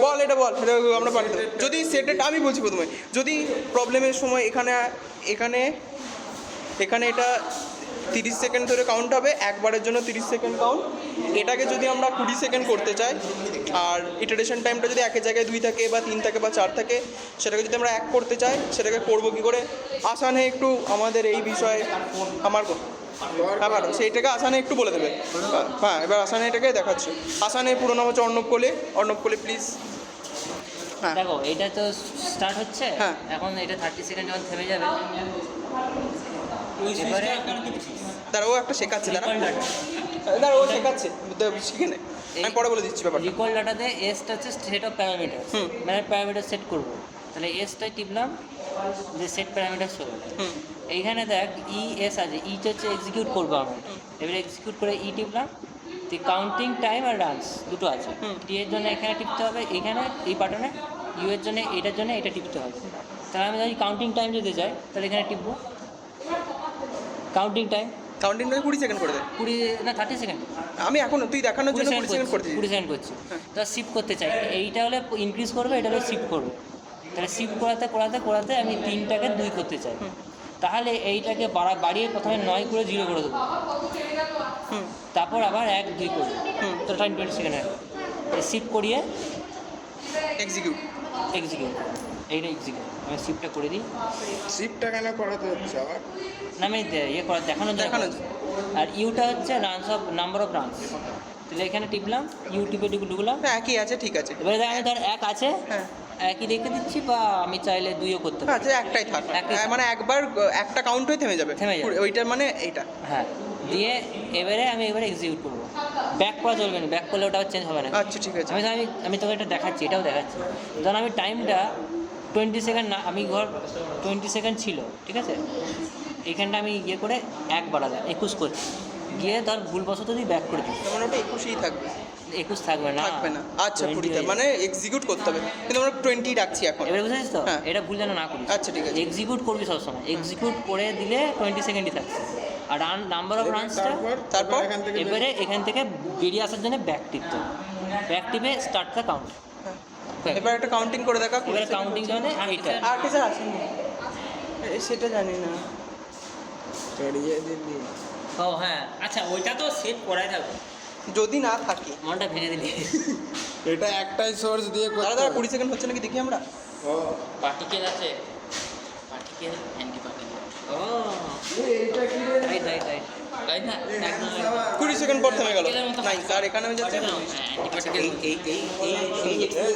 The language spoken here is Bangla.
বল এটা আমরা পারতাম যদি সেটেড, আমি বলছি প্রথমে, যদি প্রবলেমের সময় এখানে এটা 30 সেকেন্ড ধরে কাউন্ট হবে, একবারের জন্য 30 সেকেন্ড কাউন্ট। এটাকে যদি আমরা 20 সেকেন্ড করতে চাই, আর ইটারেশন টাইমটা যদি একের জায়গায় 2 থাকে বা 3 থাকে বা 4 থাকে, সেটাকে যদি আমরা 1 করতে চাই, সেটাকে করবো কী করে? আসানে একটু আমাদের এই বিষয়ে হ্যাঁ সেইটাকে আসানে একটু বলে দেবে। হ্যাঁ, এবার আসানে এটাকে দেখাচ্ছি। আসানে পুরো নাম হচ্ছে অর্ণব কোলে প্লিজ। হ্যাঁ দেখো, এটা তো স্টার্ট হচ্ছে। হ্যাঁ, এখন এটা 30 সেকেন্ড যখন থেমে যাবে, এবারে দাঁড়া ও একটা শেখাচ্ছে, দাঁড়া ও শেখাচ্ছে, শিখে নে, আমি পরে বলে দিচ্ছি ব্যাপারটা। রিকল ডাটাতে এসটা হচ্ছে সেট অফ প্যারামিটার, মানে প্যারামিটার সেট করবো। তাহলে এসটাই টিপলাম, যে সেট প্যারামিটার হলো। এইখানে দেখ এস আছে, ইটা হচ্ছে এক্সিকিউট করবো আমরা। এবারে এক্সিকিউট করে টিপলাম, তো কাউন্টিং টাইম আর রানস দুটো আছে। টি এর জন্য এখানে টিপতে হবে, এখানে এই বাটনে, ইউ এর জন্য এটার জন্য এটা টিপতে হবে। তাহলে আমি যদি কাউন্টিং টাইম যদি যাই, তাহলে এখানে টিপবো কাউন্টিং টাইম 20 সেকেন্ড করে দেয়। 30 সেকেন্ড। আমি এখন তুই দেখানোর জন্য 20 সেকেন্ড করতে 20 সেকেন্ড করছি। তা শিফট করতে চাই, এইটা হলে ইনক্রিজ করবে, এটা হলে শিফট করবে। তাহলে শিফট করাতে আমি 3টাকে 2 করতে চাই। তাহলে এইটাকে বাড়িয়ে প্রথমে 9 করে 0 করে দেবো, তারপর আবার 1 2 করবো, তো টাইম 20 সেকেন্ড হবে। শিফট করিয়ে এক্সিকিউট এইটা এক্সিকিউট আমি শিফটটা করে দিই। শিফটটা কেন করাতে হচ্ছে আবার? না, আমি দেখানোর আর ইউটা হচ্ছে নাম্বার অফ রানস। তাহলে এখানে টিপলাম, ইউটিউবে ঢুকলাম, একই আছে, ঠিক আছে। এবারে আমি ধর 1 আছে, হ্যাঁ, একই রেখে দিচ্ছি, বা আমি চাইলে 2ও করতে পারি। আচ্ছা একটাই থাক, মানে একবার একটা কাউন্ট হয়ে থেমে যাবে, ওইটা মানে এইটা। হ্যাঁ, দিয়ে এবারে এক্সিকিউট করবো। ব্যাক করা চলবে না, ব্যাক করলে ওটা চেঞ্জ হবে না। আচ্ছা ঠিক আছে। আমি তোকে এটা দেখাচ্ছি, এটাও দেখাচ্ছি। ধর আমি টাইমটা 20 সেকেন্ড না, আমি 20 সেকেন্ড ছিল, ঠিক আছে। এইখানটা আমি করে 1 বাড়ালাম, 21 করছি, গিয়ে ধর ভুলবশত যদি ব্যাক করে দিই, মানে ওটা 21ই থাকবে, 21 থাকবে না। আচ্ছা 20 মানে এক্সিকিউট করতে হবে, কিন্তু আমরা 20 রাখছি এখন। এবারে বুঝেছিস তো? হ্যাঁ, এটা ভুল যেন না করি। আচ্ছা ঠিক আছে। এক্সিকিউট করবি সবসময়, এক্সিকিউট করে দিলে 20 সেকেন্ডই থাকবে। আর নাম্বার অফ রানসটা তারপর এবারে এখান থেকে বেরিয়ে আসার জন্য ব্যাক টিপতে হবে, ব্যাক টিপে স্টার্ট দ্য কাউন্ট। এবার একটা কাউন্টিং করে দেখা। এবারে কাউন্টিং জানে এইটা আর কিছু আসেনি, সেটা জানি না। চড়িয়ে দিবি। ও হ্যাঁ, আচ্ছা ওইটা তো সেট করাই থাকবে, যদি না থাকে মনটা ভেঙে দিলি। এটা একটাই সোর্স দিয়ে করতে দাঁড়া হবে। 20 সেকেন্ড হচ্ছে নাকি দেখি আমরা। ও পার্টিকেল আছে, পার্টিকেল অ্যান্টি পার্টিকেল। ও এইটা কি রে? তাই না, একদম 20 সেকেন্ড পর থেমে গেল। নাই, আর এখানে হয়ে যাচ্ছে অ্যান্টি পার্টিকেল। এই